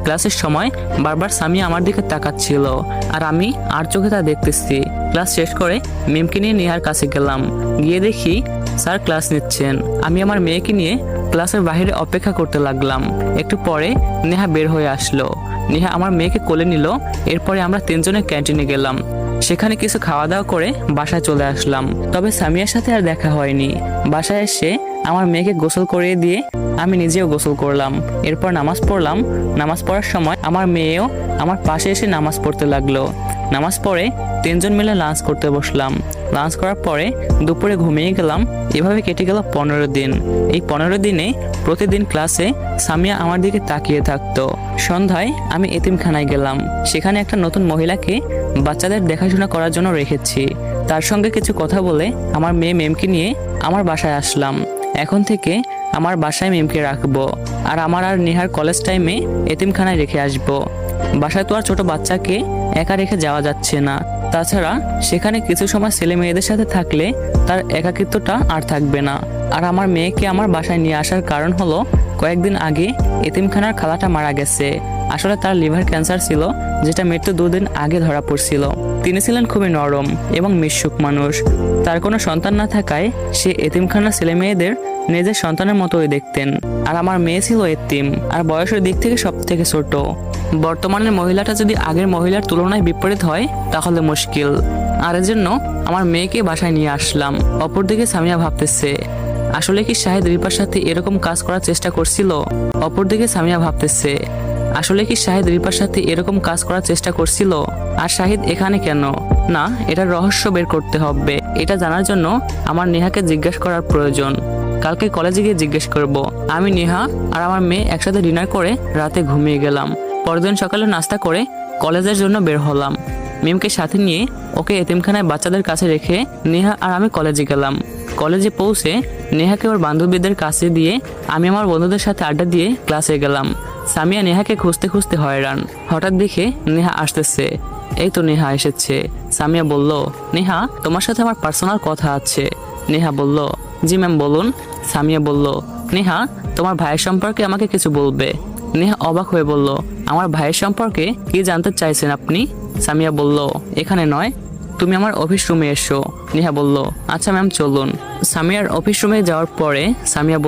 ক্লাসের সময় বারবার সামিয়া আমার দিকে তাকাচ্ছিল আর আমি আর চোখে তা দেখতেছি। ক্লাস শেষ করে মিমকে নিয়ে নেহার কাছে গেলাম। গিয়ে দেখি স্যার ক্লাস নিচ্ছেন। আমি আমার মেয়েকে নিয়ে ক্লাসের বাইরে অপেক্ষা করতে লাগলাম। একটু পরে নেহা বের হয়ে আসলো। নেহা আমার মেয়েকে কোলে নিল। এরপরে আমরা তিনজনে ক্যান্টিনে গেলাম। সেখানে কিছু খাওয়া দাওয়া করে বাসায় চলে আসলাম। তবে সামিয়ার সাথে আর দেখা হয়নি। বাসায় এসে আমার মেয়েকে গোসল করিয়ে দিয়ে আমি নিজেও গোসল করলাম। এরপর নামাজ পড়লাম। নামাজ পড়ার সময় আমার মেয়েও আমার পাশে এসে নামাজ পড়তে লাগলো। নামাজ পড়ে তিনজন মিলে লাঞ্চ করতে বসলাম। লাঞ্চ করার পরে দুপুরে ঘুমিয়ে গেলাম। এভাবে কেটে গেল 15 দিন। এই 15 দিনে প্রতিদিন ক্লাসে সামিয়া আমার দিকে তাকিয়ে থাকতো। সন্ধ্যায় আমি এতিমখানায় গেলাম। সেখানে একটা নতুন মহিলাকে বাচ্চাদের দেখাশোনা করার জন্য রেখেছি। তার সঙ্গে কিছু কথা বলে আমার মেয়ে মেমকে নিয়ে আমার বাসায় আসলাম। এখন থেকে আমার বাসায় মেমকে রাখবো আর আমার আর নেহার কলেজ টাইমে এতিমখানায় রেখে আসবো। বাসায় তো আর ছোট বাচ্চাকে একা রেখে যাওয়া যাচ্ছে না। তাছাড়া সেখানে কিছু সময় ছেলে মেয়েদের সাথে থাকলে তার একাকিত্বটা আর থাকবে না। আর আমার মেয়েকে আমার বাসায় নিয়ে আসার কারণ হলো কয়েকদিন আগে এতিমখানার খালাটা মারা গেছে। আসলে তার লিভার ক্যান্সার ছিল, যেটা মৃত্যু 2 দিন আগে ধরা পড়ছিল। তিনি ছিলেন খুবই নরম এবং মিশুক মানুষ। তার কোনো সন্তান না থাকায় সে এতিমখানার ছেলে মেয়েদের নিজের সন্তানের মতোই দেখতেন। আর আমার মেয়ে ছিল এতিম আর বয়সের দিক থেকে সব থেকে ছোট। বর্তমানের মহিলাটা যদি আগের মহিলার তুলনায় বিপরীত হয় তাহলে মুশকিল। আর এজন্য আমার মেয়েকে বাসায় নিয়ে আসলাম। অপরদিকে সামিয়া ভাবতেছে, আসলে কি শাহিদ রিপার সাথে এরকম কাজ করার চেষ্টা করছিল? অপরদিকে সামিয়া ভাবতেছে, আসলে কি শাহিদ রিপার সাথে এরকম কাজ করার চেষ্টা করছিল? আর শাহিদ এখানে কেন? না, এটার রহস্য বের করতে হবে। এটা জানার জন্য আমার নেহাকে জিজ্ঞেস করার প্রয়োজন। কালকে কলেজে গিয়ে জিজ্ঞেস করব। আমি, নেহা আর আমার মেয়ে একসাথে ডিনার করে রাতে ঘুমিয়ে গেলাম। পরদিন সকালে নাস্তা করে কলেজের জন্য বের হলাম। মিমকে সাথে নিয়ে ওকে এতিমখানায় বাচ্চাদের কাছে রেখে নেহা আর আমি কলেজে গেলাম। কলেজে পৌঁছে নেহাকে ওর বান্ধবীদের কাছে দিয়ে আমি আমার বন্ধুদের সাথে আড্ডা দিয়ে ক্লাসে গেলাম। সামিয়া নেহাকে খুঁজতে খুঁজতে হয়রান। হঠাৎ দেখে নেহা আসতেছে। এই তো নেহা এসেছে। সামিয়া বলল, নেহা, তোমার সাথে আমার পার্সোনাল কথা আছে। নেহা বলল, জি ম্যাম বলুন। সামিয়া বলল, নেহা, তোমার ভাইয়ের সম্পর্কে আমাকে কিছু বলবে। নেহা অবাক হয়ে বলল, আমার ভাইয়ের সম্পর্কে কি জানতে চাইছেন আপনি? সামিয়া বলল, এখানে নয়, তুমি আমার অফিস রুমে এসো। নেহা বলল, আচ্ছা ম্যাম চলুন। সামিয়ার অফিস রুমে যাওয়ার পরে সামিয়া